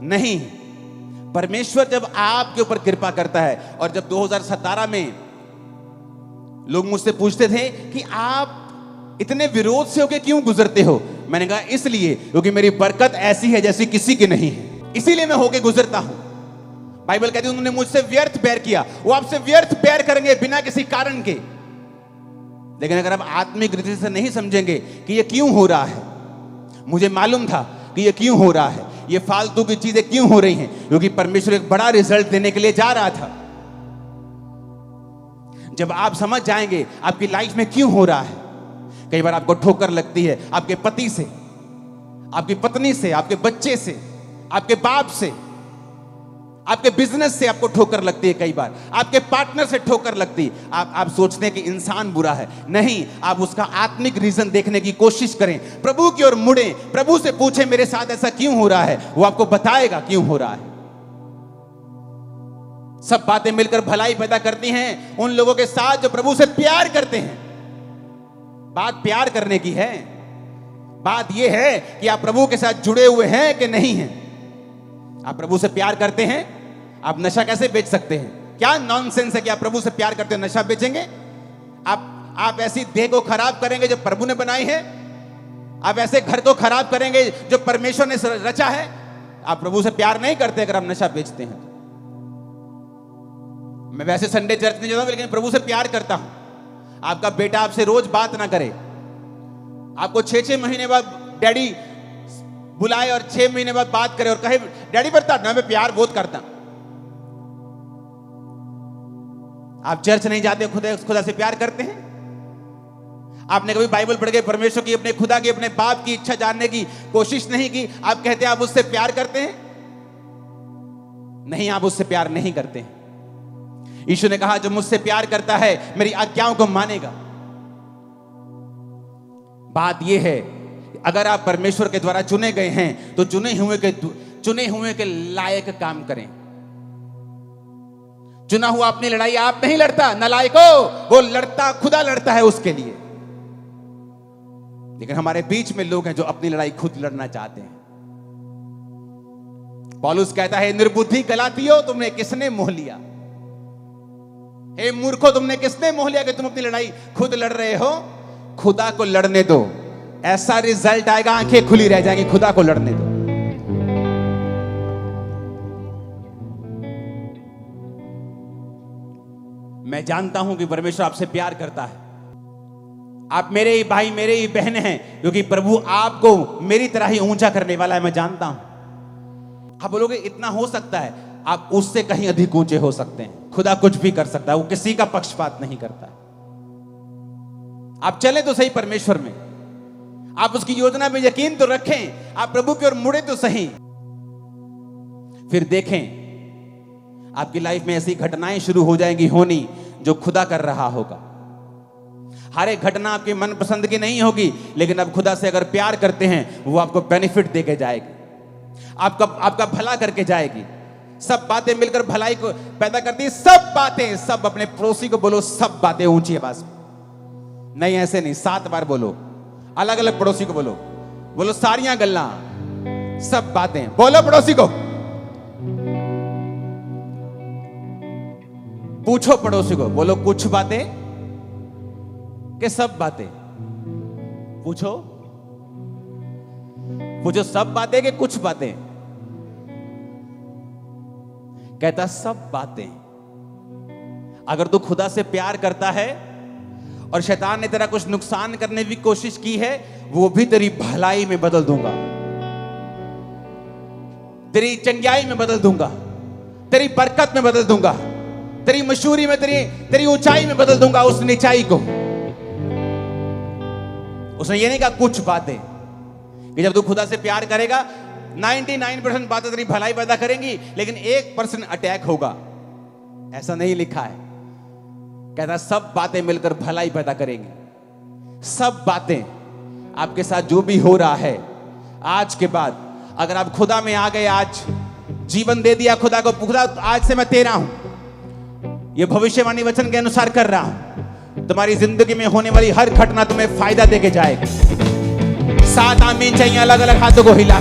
नहीं, परमेश्वर जब आपके ऊपर कृपा करता है। और जब 2017 में लोग मुझसे पूछते थे कि आप इतने विरोध से होकर क्यों गुजरते हो, मैंने कहा इसलिए क्योंकि मेरी बरकत ऐसी है जैसी किसी की नहीं है, इसीलिए मैं होके गुजरता हूं। बाइबल कहती है उन्होंने मुझसे व्यर्थ बैर किया, वो आपसे व्यर्थ बैर करेंगे बिना किसी कारण के। लेकिन अगर आप आत्मिक रीति से नहीं समझेंगे कि ये क्यों हो रहा है, मुझे मालूम था कि ये क्यों हो रहा है, ये फालतू की चीजें क्यों हो रही हैं, क्योंकि परमेश्वर एक बड़ा रिजल्ट देने के लिए जा रहा था। जब आप समझ जाएंगे आपकी लाइफ में क्यों हो रहा है। कई बार आपको ठोकर लगती है आपके पति से, आपकी पत्नी से, आपके बच्चे से, आपके बाप से, आपके बिजनेस से आपको ठोकर लगती है, कई बार आपके पार्टनर से ठोकर लगती है। आप सोचते हैं कि इंसान बुरा है, नहीं, आप उसका आत्मिक रीजन देखने की कोशिश करें, प्रभु की ओर मुड़े, प्रभु से पूछें मेरे साथ ऐसा क्यों हो रहा है, वो आपको बताएगा क्यों हो रहा है। सब बातें मिलकर भलाई पैदा करती हैं उन लोगों के साथ जो प्रभु से प्यार करते हैं। बात प्यार करने की है, बात यह है कि आप प्रभु के साथ जुड़े हुए हैं कि नहीं हैं। आप प्रभु से प्यार करते हैं, आप नशा कैसे बेच सकते हैं? क्या नॉनसेंस है कि आप प्रभु से प्यार करते हैं नशा बेचेंगे? आप ऐसी देह को खराब करेंगे जो प्रभु ने बनाई है? आप ऐसे घर को खराब करेंगे जो परमेश्वर ने रचा है? आप प्रभु से प्यार नहीं करते अगर आप नशा बेचते हैं। मैं वैसे संडे चर्च नहीं जाता हूं, लेकिन प्रभु से प्यार करता हूं। आपका बेटा आपसे रोज बात ना करे, आपको 6-6 महीने बाद डैडी बुलाए और 6 महीने बाद बात करे और कहे डैडी बता ना मैं प्यार बहुत करता। आप चर्च नहीं जाते, खुदा से प्यार करते हैं? आपने कभी बाइबल पढ़ के परमेश्वर की, अपने खुदा की, अपने बाप की इच्छा जानने की कोशिश नहीं की? आप कहते हैं आप उससे प्यार करते हैं? नहीं, आप उससे प्यार नहीं करते हैं। यीशु ने कहा जो मुझसे प्यार करता है मेरी आज्ञाओं को मानेगा। बात यह है अगर आप परमेश्वर के द्वारा चुने गए हैं तो चुने हुए के लायक काम करें। चुना हुआ अपनी लड़ाई आप नहीं लड़ता, नालायको, वो लड़ता, खुदा लड़ता है उसके लिए। लेकिन हमारे बीच में लोग हैं जो अपनी लड़ाई खुद लड़ना चाहते हैं। पौलुस कहता है निर्बुद्धि गलातियों, तुमने किसने मोह लिया? हे मूर्खों, तुमने किसने मोह लिया कि तुम अपनी लड़ाई खुद लड़ रहे हो? खुदा को लड़ने दो, ऐसा रिजल्ट आएगा, आंखें खुली रह जाएंगी। खुदा को लड़ने दो। मैं जानता हूं कि परमेश्वर आपसे प्यार करता है। आप मेरे ही भाई, मेरे ही बहन हैं, क्योंकि प्रभु आपको मेरी तरह ही ऊंचा करने वाला है। मैं जानता हूं। आप बोलोगे इतना हो सकता है, आप उससे कहीं अधिक ऊंचे हो सकते हैं। खुदा कुछ भी कर सकता है, वो किसी का पक्षपात नहीं करता है। आप चले तो सही परमेश्वर में, आप उसकी योजना में यकीन तो रखें, आप प्रभु की ओर मुड़े तो सही। फिर देखें आपकी लाइफ में ऐसी घटनाएं शुरू हो जाएंगी होनी जो खुदा कर रहा होगा। हर एक घटना आपकी मनपसंद की नहीं होगी, लेकिन आप खुदा से अगर प्यार करते हैं वो आपको बेनिफिट देके जाएगी, आपका भला करके जाएगी। सब बातें मिलकर भलाई को पैदा करती है। सब बातें, सब अपने पड़ोसी को बोलो, सब बातें ऊंची आवाज में, नहीं ऐसे नहीं, 7 बार बोलो, अलग अलग पड़ोसी को बोलो सारियां गल्ला, सब बातें बोलो पड़ोसी को। पूछो पड़ोसी को, बोलो कुछ बातें कि सब बातें? पूछो सब बातें कि कुछ बातें? कहता सब बातें। अगर तू खुदा से प्यार करता है और शैतान ने तेरा कुछ नुकसान करने की कोशिश की है, वो भी तेरी भलाई में बदल दूंगा, तेरी चंगाई में बदल दूंगा, तेरी बरकत में बदल दूंगा। तेरी मशहूरी में, तेरी ऊंचाई में बदल दूंगा उस निचाई को। उसने ये नहीं कहा कुछ बातें, कि जब तू खुदा से प्यार करेगा 99% बातें तेरी भलाई पैदा करेंगी, लेकिन 1% अटैक होगा। ऐसा नहीं लिखा है। कहता सब बातें मिलकर भलाई पैदा करेंगी। सब बातें, आपके साथ जो भी हो रहा है आज के बाद, अगर आप खुदा में आ गए, आज जीवन दे दिया खुदा को, खुदा आज से मैं तेरा हूं, ये भविष्यवाणी वचन के अनुसार कर रहा हूं, तुम्हारी जिंदगी में होने वाली हर घटना तुम्हें फायदा देके जाएगी। 7 आमीन चाहिए अलग अलग हाथों को हिला।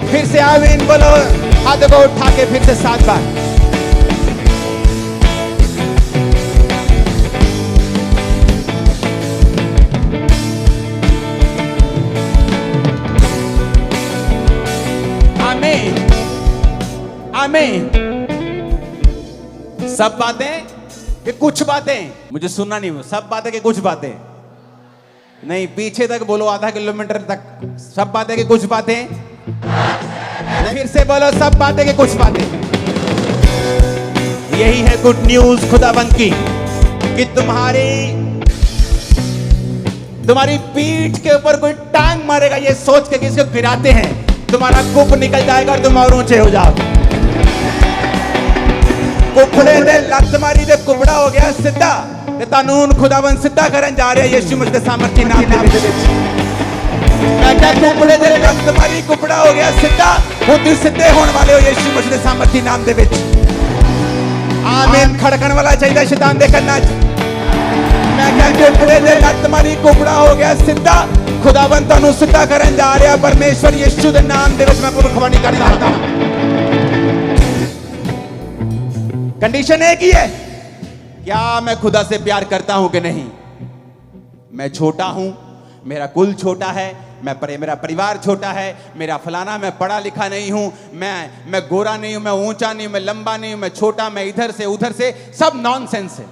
फिर से आमीन बोलो, हाथों को उठा के फिर से 7 बार। आमीन आमीन। सब बातें कि कुछ बातें, मुझे सुनना नहीं, सब बातें कि कुछ बातें नहीं, पीछे तक बोलो, आधा किलोमीटर तक। सब बातें कि कुछ बातें। फिर से बोलो, सब बातें कि कुछ बातें। यही है गुड न्यूज खुदाबंद की, कि तुम्हारी पीठ के ऊपर कोई टांग मारेगा ये सोच के कि इसको गिराते हैं, तुम्हारा कुप निकल जाएगा और तुम और ऊंचे हो जाओ। कुपड़े ने लत मारी दे, कुपड़ा हो गया सीधा, ते कानून खुदाबंद सीधा करन जा रहे हैं यीशु मसीह के सामर्थी नाम दे विच। मैं क्या कुपड़े दे लत मारी, कुपड़ा हो गया सीधा, खुद सीधे होने वाले हो यीशु मसीह के सामर्थी नाम दे विच। आमीन। खड़कन वाला चाहिए शैतान दे करना। मैं क्या कुपड़े दे लत मारी, कुपड़ा हो गया सीधा, खुदाबंद तनु सीधा करन जा रहा है परमेश्वर यीशु के नाम दे विच। मैं भविष्यवाणी कर रहा हूं। कंडीशन एक ही है, क्या मैं खुदा से प्यार करता हूं कि नहीं। मैं छोटा हूं, मेरा कुल छोटा है, मेरा परिवार छोटा है, मेरा फलाना, मैं पढ़ा लिखा नहीं हूं, मैं गोरा नहीं हूं, मैं ऊंचा नहीं हूं, मैं लंबा नहीं हूं, मैं छोटा, मैं इधर से उधर से, सब नॉनसेंस है।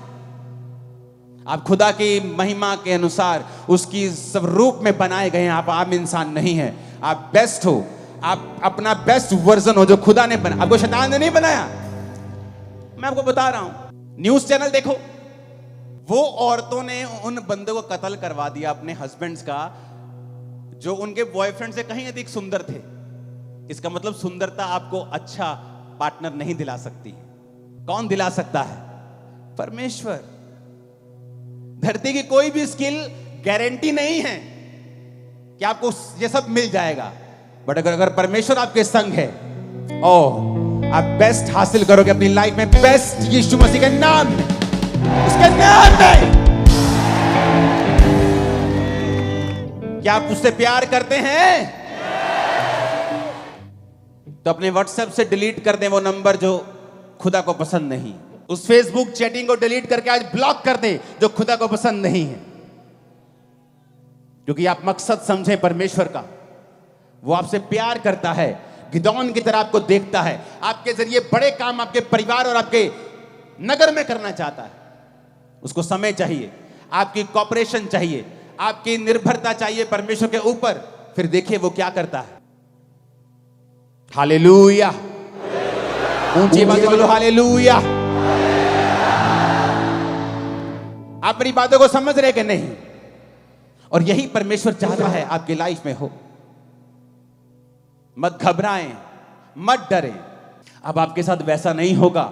आप खुदा की महिमा के अनुसार उसकी सब रूप में बनाए गए हैं। आप आम इंसान नहीं है, आप बेस्ट हो, आप अपना बेस्ट वर्जन हो जो खुदा ने बनाया। आपको शैतान ने नहीं बनाया। मैं आपको बता रहा हूं, न्यूज चैनल देखो, वो औरतों ने उन बंदों को कत्ल करवा दिया अपने हस्बैंड्स का, जो उनके बॉयफ्रेंड से कहीं अधिक सुंदर थे। इसका मतलब सुंदरता आपको अच्छा पार्टनर नहीं दिला सकती। कौन दिला सकता है? परमेश्वर। धरती की कोई भी स्किल गारंटी नहीं है कि आपको ये सब मिल जाएगा, बट अगर परमेश्वर आपके संग है, ओ आप बेस्ट हासिल करोगे अपनी लाइफ में। बेस्ट यीशु मसीह के नाम में, उसके नाम में। क्या आप उससे प्यार करते हैं? तो अपने व्हाट्सएप से डिलीट कर दें वो नंबर जो खुदा को पसंद नहीं। उस फेसबुक चैटिंग को डिलीट करके आज ब्लॉक कर दें जो खुदा को पसंद नहीं है। क्योंकि आप मकसद समझें परमेश्वर का, वो आपसे प्यार करता है, गिदौन की तरह आपको देखता है, आपके जरिए बड़े काम आपके परिवार और आपके नगर में करना चाहता है। उसको समय चाहिए, आपकी कॉपरेशन चाहिए, आपकी निर्भरता चाहिए परमेश्वर के ऊपर। फिर देखिए वो क्या करता है। हालेलुया। ऊंची आवाज से बोलो हालेलुया। आप मेरी बातों को समझ रहे कि नहीं? और यही परमेश्वर चाहता है आपकी लाइफ में हो। मत घबराएं, मत डरें। अब आपके साथ वैसा नहीं होगा।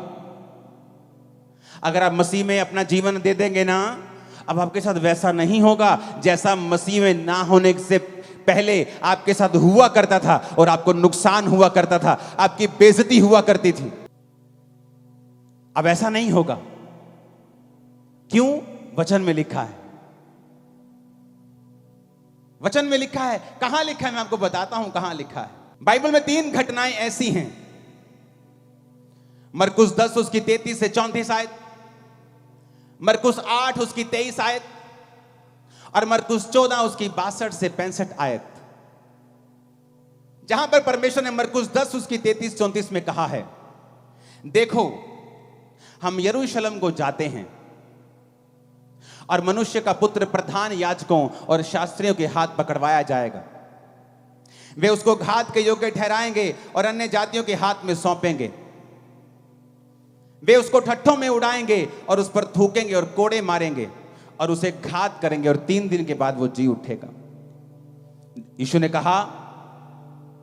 अगर आप मसीह में अपना जीवन दे देंगे ना, अब आपके साथ वैसा नहीं होगा जैसा मसीह में ना होने से पहले आपके साथ हुआ करता था, और आपको नुकसान हुआ करता था, आपकी बेइज्जती हुआ करती थी। अब ऐसा नहीं होगा। क्यों? वचन में लिखा है। वचन में लिखा है। कहां लिखा है? मैं आपको बताता हूं कहां लिखा है। बाइबल में 3 घटनाएं ऐसी हैं। मरकुस 10 उसकी 33 से 34 आयत, मरकुस 8 उसकी 23 आयत, और मरकुस 14 उसकी 62 से 65 आयत, जहां पर परमेश्वर ने मरकुस 10 उसकी 33-34 में कहा है, देखो हम यरूशलेम को जाते हैं और मनुष्य का पुत्र प्रधान याजकों और शास्त्रियों के हाथ पकड़वाया जाएगा। वे उसको घात के योग्य ठहराएंगे और अन्य जातियों के हाथ में सौंपेंगे। वे उसको ठट्ठों में उड़ाएंगे और उस पर थूकेंगे और कोड़े मारेंगे और उसे घात करेंगे और 3 दिन के बाद वो जी उठेगा। यीशु ने कहा,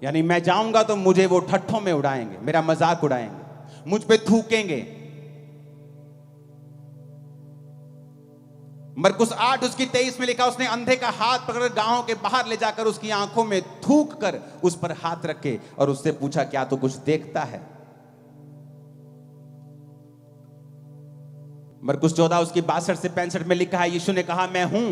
यानी मैं जाऊंगा तो मुझे वो ठट्ठों में उड़ाएंगे, मेरा मजाक उड़ाएंगे, मुझ पे थूकेंगे। मरकुस 8 उसकी 23 में लिखा, उसने अंधे का हाथ पकड़ गांव के बाहर ले जाकर उसकी आंखों में थूक कर उस पर हाथ रखे और उससे पूछा, क्या तू कुछ देखता है? मरकुस 14 उसकी 62 से 65 में लिखा है, यीशु ने कहा, मैं हूं,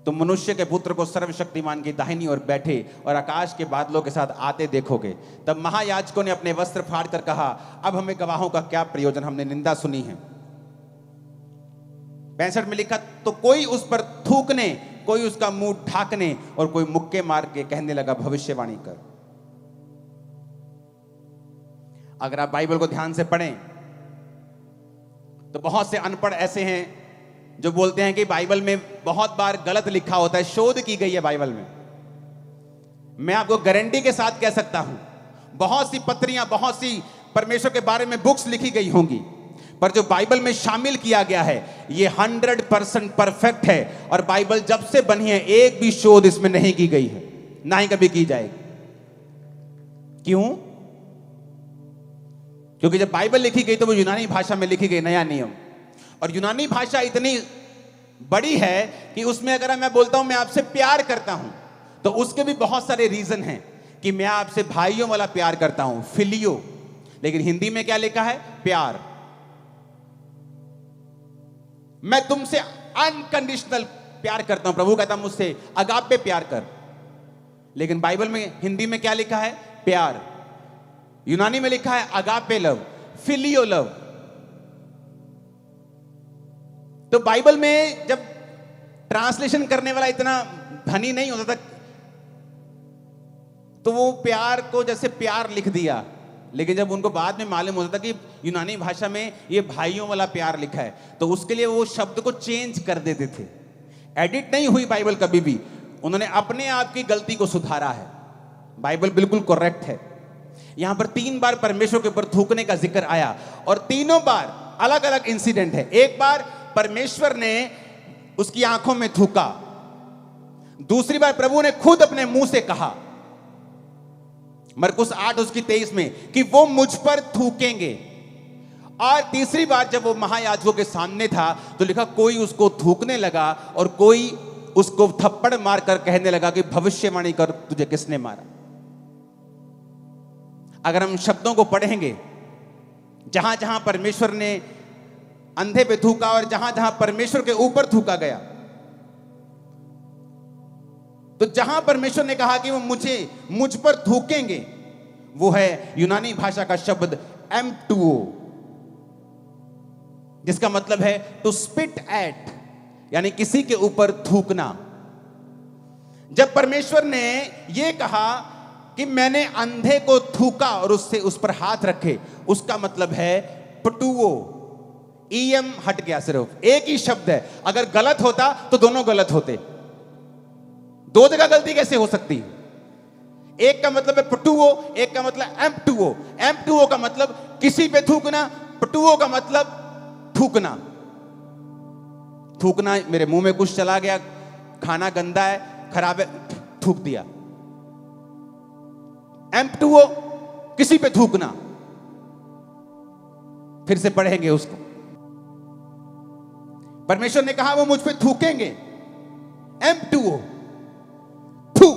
तुम मनुष्य के पुत्र को सर्वशक्तिमान की दाहिनी ओर बैठे और आकाश के बादलों के साथ आते देखोगे। तब महायाजकों ने अपने वस्त्र फाड़कर कहा, अब हमें गवाहों का क्या प्रयोजन, हमने निंदा सुनी है। 65 में लिखा, तो कोई उस पर थूकने, कोई उसका मुंह ढाकने और कोई मुक्के मार के कहने लगा, भविष्यवाणी कर। अगर आप बाइबल को ध्यान से पढ़ें तो बहुत से अनपढ़ ऐसे हैं जो बोलते हैं कि बाइबल में बहुत बार गलत लिखा होता है, शोध की गई है बाइबल में। मैं आपको गारंटी के साथ कह सकता हूं, बहुत सी पत्रियां, बहुत सी परमेश्वर के बारे में बुक्स लिखी गई होंगी, पर जो बाइबल में शामिल किया गया है ये 100% परफेक्ट है। और बाइबल जब से बनी है एक भी शोध इसमें नहीं की गई है, ना ही कभी की जाएगी। क्यों? क्योंकि जब बाइबल लिखी गई तो वो यूनानी भाषा में लिखी गई, नया नियम। और यूनानी भाषा इतनी बड़ी है कि उसमें अगर मैं बोलता हूं मैं आपसे प्यार करता हूं तो उसके भी बहुत सारे रीजन हैं कि मैं आपसे भाइयों वाला प्यार करता हूं, फिलियो। लेकिन हिंदी में क्या लिखा है? प्यार। मैं तुमसे अनकंडीशनल प्यार करता हूं, प्रभु कहता मुझसे अगापे प्यार कर। लेकिन बाइबल में हिंदी में क्या लिखा है? प्यार। यूनानी में लिखा है अगापे लव, फिलियो लव। तो बाइबल में जब ट्रांसलेशन करने वाला इतना धनी नहीं होता था तो वो प्यार को जैसे प्यार लिख दिया, लेकिन जब उनको बाद में मालूम होता था कि यूनानी भाषा में ये भाइयों वाला प्यार लिखा है तो उसके लिए वो शब्द को चेंज कर देते थे। एडिट नहीं हुई बाइबल कभी भी, उन्होंने अपने आप की गलती को सुधारा है। बाइबल बिल्कुल करेक्ट है। यहां पर 3 बार परमेश्वर के ऊपर थूकने का जिक्र आया और तीनों बार अलग अलग इंसिडेंट है। एक बार परमेश्वर ने उसकी आंखों में थूका, दूसरी बार प्रभु ने खुद अपने मुंह से कहा, मरकुस 8 उसकी 23 में, कि वो मुझ पर थूकेंगे। और तीसरी बार जब वो महायाजकों के सामने था तो लिखा, कोई उसको थूकने लगा और कोई उसको थप्पड़ मारकर कहने लगा कि भविष्यवाणी कर, तुझे किसने मारा। अगर हम शब्दों को पढ़ेंगे, जहां जहां परमेश्वर ने अंधे पे थूका और जहां जहां परमेश्वर के ऊपर थूका गया, तो जहां परमेश्वर ने कहा कि वो मुझ पर थूकेंगे, वो है यूनानी भाषा का शब्द M2O, जिसका मतलब है टू स्पिट एट, यानी किसी के ऊपर थूकना। जब परमेश्वर ने यह कहा कि मैंने अंधे को थूका और उससे उस पर हाथ रखे, उसका मतलब है पटुओ। EM हट गया, सिर्फ एक ही शब्द है। अगर गलत होता तो दोनों गलत होते, 2 जगह गलती कैसे हो सकती? एक का मतलब है पटुओ, एक का मतलब M2O। M2O का मतलब किसी पे थूकना, पटुओ का मतलब थूकना। थूकना, मेरे मुंह में कुछ चला गया, खाना गंदा है, खराब है, थूक दिया। M2O किसी पे थूकना। फिर से पढ़ेंगे उसको। परमेश्वर ने कहा वो मुझ पे थूकेंगे, M2O, थू।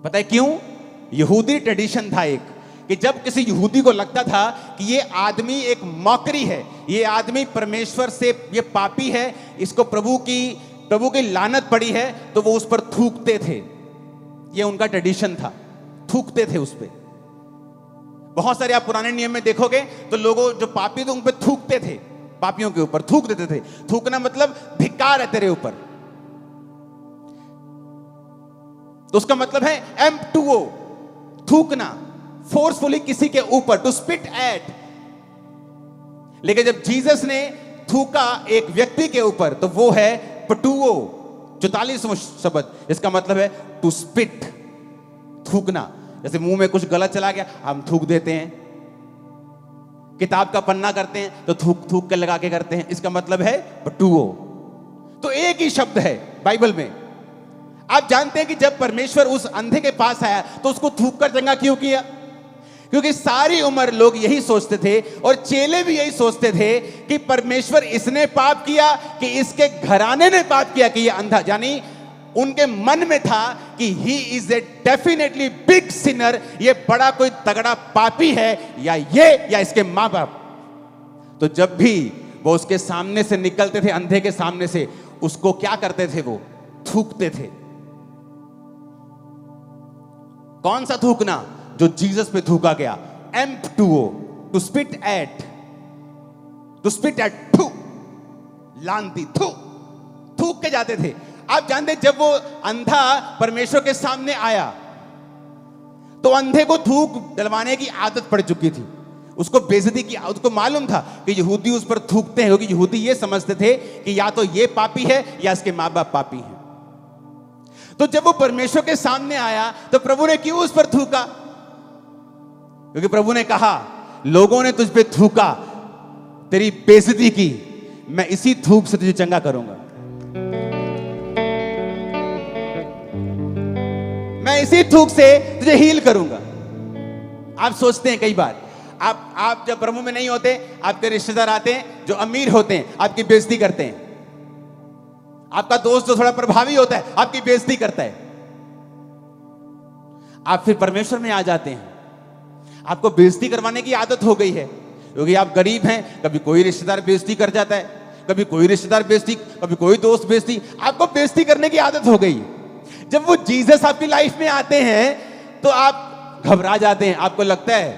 पता है क्यों? यहूदी ट्रेडिशन था एक, कि जब किसी यहूदी को लगता था कि ये आदमी एक मॉकरी है, ये आदमी परमेश्वर से, ये पापी है, इसको प्रभु की लानत पड़ी है, तो वो उस पर थूकते थे। ये उनका ट्रेडिशन था, थूकते थे उस पे। बहुत सारे आप पुराने नियम में देखोगे तो लोगों जो पापी थे उन पे थूकते थे, पापियों के ऊपर थूक देते थे। थूकना मतलब धिक्कार है तेरे ऊपर, तो उसका मतलब है M2O, थूकना, फोर्सफुली किसी के ऊपर, टू स्पिट एट। लेकिन जब जीसस ने थूका एक व्यक्ति के ऊपर तो वो है पटुओ, 44वां शब्द, इसका मतलब है टू स्पिट, थूकना। जैसे मुंह में कुछ गलत चला गया हम थूक देते हैं, किताब का पन्ना करते हैं तो थूक थूक के लगा के करते हैं, इसका मतलब है पटुओ। तो एक ही शब्द है बाइबल में। आप जानते हैं कि जब परमेश्वर उस अंधे के पास आया तो उसको थूक कर चंगा क्यों किया? क्योंकि सारी उम्र लोग यही सोचते थे और चेले भी यही सोचते थे कि परमेश्वर इसने पाप किया कि इसके घराने ने पाप किया कि ये अंधा, यानी उनके मन में था कि he is a definitely big Sinner, ये बड़ा कोई तगड़ा पापी है, या ये या इसके मां बाप। तो जब भी वो उसके सामने से निकलते थे, अंधे के सामने से, उसको क्या करते थे? वो थूकते थे। कौन सा थूकना? जो जीसस पे थूका गया, M2O, to spit at, to spit at, थू, लांती, थू, थूक के जाते थे। आप जानते जब वो अंधा परमेश्वर के सामने आया तो अंधे को थूक डलवाने की आदत पड़ चुकी थी, उसको बेइज्जती की, उसको मालूम था कि यहूदी उस पर थूकते हैं, क्योंकि यहूदी ये समझते थे कि या तो ये पापी है या इसके मां बाप पापी हैं। तो जब वो परमेश्वर के सामने आया तो प्रभु ने क्यों उस पर थूका? क्योंकि प्रभु ने कहा लोगों ने तुझ पे थूका, तेरी बेइज्जती की, मैं इसी थूक से तुझे चंगा करूंगा, मैं इसी थूक से तुझे हील करूंगा। आप सोचते हैं कई बार, आप जब प्रभु में नहीं होते, आपके रिश्तेदार आते हैं जो अमीर होते हैं, आपकी बेइज्जती करते हैं। आपका दोस्त जो थोड़ा प्रभावी होता है, आपकी बेइज्जती करता है। आप फिर परमेश्वर में आ जाते हैं, आपको बेइज्जती करवाने की आदत हो गई है, क्योंकि आप गरीब हैं। कभी कोई रिश्तेदार बेइज्जती कर जाता है, कभी कोई रिश्तेदार बेइज्जती, कभी कोई दोस्त बेइज्जती, आपको बेइज्जती करने की आदत हो गई। जब वो जीसस आपकी लाइफ में आते हैं तो आप घबरा जाते हैं, आपको लगता है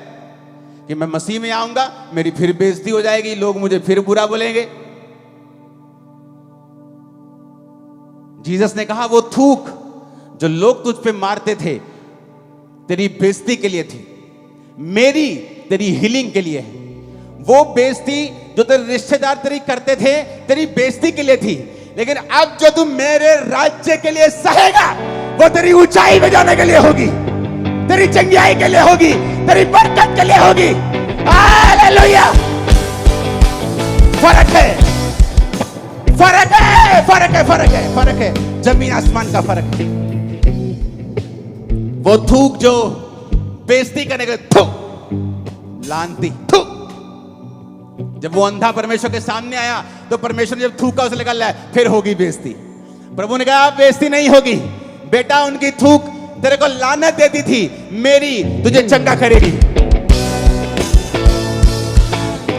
कि मैं मसीह में आऊंगा, मेरी फिर बेइज्जती हो जाएगी, लोग मुझे फिर बुरा बोलेंगे। जीसस ने कहा वो थूक जो लोग तुझ पे मारते थे तेरी बेइज्जती के लिए थी, मेरी तेरी हीलिंग के लिए है। वो बेइज्जती जो तेरे रिश्तेदार तेरी करते थे तेरी बेइज्जती के लिए थी, लेकिन अब जो तू मेरे राज्य के लिए सहेगा वो तेरी ऊंचाई में जाने के लिए होगी, तेरी चंगियाई के लिए होगी, तेरी बरकत के लिए होगी। हालेलुया! फर्क है, फर्क है, फर्क है, फर्क है, फर्क है, जमीन आसमान का फर्क है। वो थूक जो बेइज्जती करने के, थू, लानती, थू। जब वो अंधा परमेश्वर के सामने आया तो परमेश्वर ने जब थूका उसे लगा ले फिर होगी बेइज्जती। प्रभु ने कहा बेइज्जती नहीं होगी बेटा, उनकी थूक तेरे को लानत देती थी, मेरी तुझे चंगा करेगी।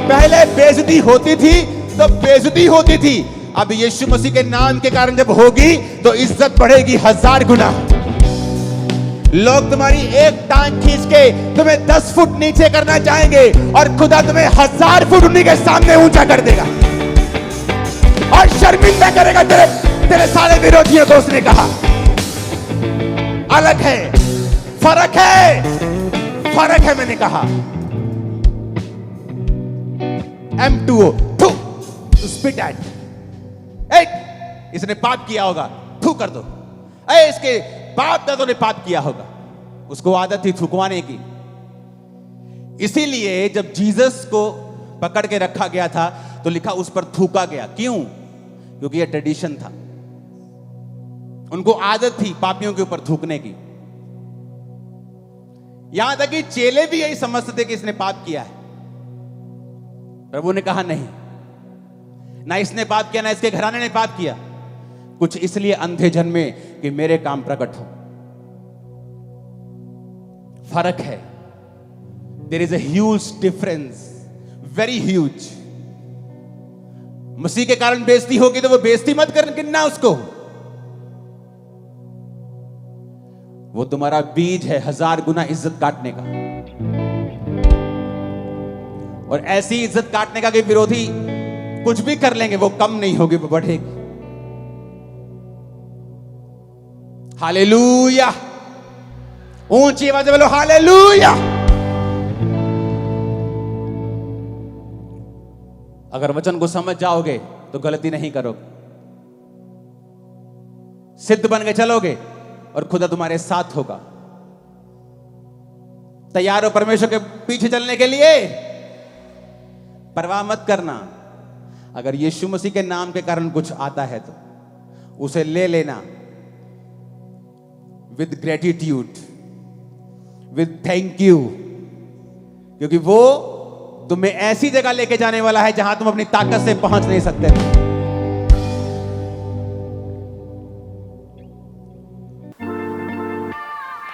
पहले बेइज्जती होती थी तो बेइज्जती होती थी, अब यीशु मसीह के नाम के कारण जब होगी तो इज्जत बढ़ेगी 1000 गुना। लोग तुम्हारी एक टांग खींच के तुम्हें 10 फुट नीचे करना चाहेंगे और खुदा तुम्हें 1000 फुट उन्हीं के सामने ऊंचा कर देगा और शर्मिंदा करेगा तेरे सारे विरोधियों को। उसने कहा अलग है, फर्क है, फर्क है। मैंने कहा M2O, थू, स्पिट एट, इसने पाप किया होगा, थू कर दो। इसके बाप दादों ने पाप किया होगा, उसको आदत थी थूकवाने की। इसीलिए जब जीसस को पकड़ के रखा गया था तो लिखा उस पर थूका गया। क्यों? क्योंकि यह ट्रेडिशन था, उनको आदत थी पापियों के ऊपर थूकने की। यहां तक कि चेले भी यही समझते थे कि इसने पाप किया है। प्रभु ने कहा नहीं, ना इसने पाप किया ना इसके घराने ने पाप किया, कुछ इसलिए अंधे जन्मे कि मेरे काम प्रकट हो। फर्क है, there is a huge difference, very huge. मसीह के कारण बेइज्जती होगी तो वो बेइज्जती मत करना उसको, वो तुम्हारा बीज है 1000 गुना इज्जत काटने का, और ऐसी इज्जत काटने का कि विरोधी कुछ भी कर लेंगे वो कम नहीं होगी, वो बढ़ेगी। हालेलुया! ऊंची आवाज में बोलो हालेलुया! अगर वचन को समझ जाओगे तो गलती नहीं करोगे, सिद्ध बन के चलोगे और खुदा तुम्हारे साथ होगा। तैयार हो परमेश्वर के पीछे चलने के लिए? परवाह मत करना। अगर यीशु मसीह के नाम के कारण कुछ आता है तो उसे ले लेना with gratitude, with thank you, क्योंकि वो तुम्हें ऐसी जगह लेके जाने वाला है जहां तुम अपनी ताकत से पहुंच नहीं सकते।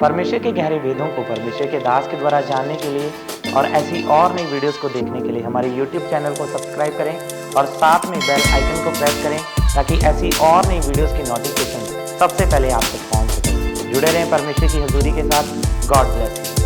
परमेश्वर के गहरे वेदों को परमेश्वर के दास के द्वारा जानने के लिए और ऐसी और नई वीडियोस को देखने के लिए हमारे YouTube चैनल को सब्सक्राइब करें और साथ में बेल आइकन को प्रेस करें ताकि ऐसी और नई वीडियोस की नोटिफिकेशन सबसे पहले आप तक पहुंच सके। जुड़े रहें परमेश्वर की हजूरी के साथ। God bless you.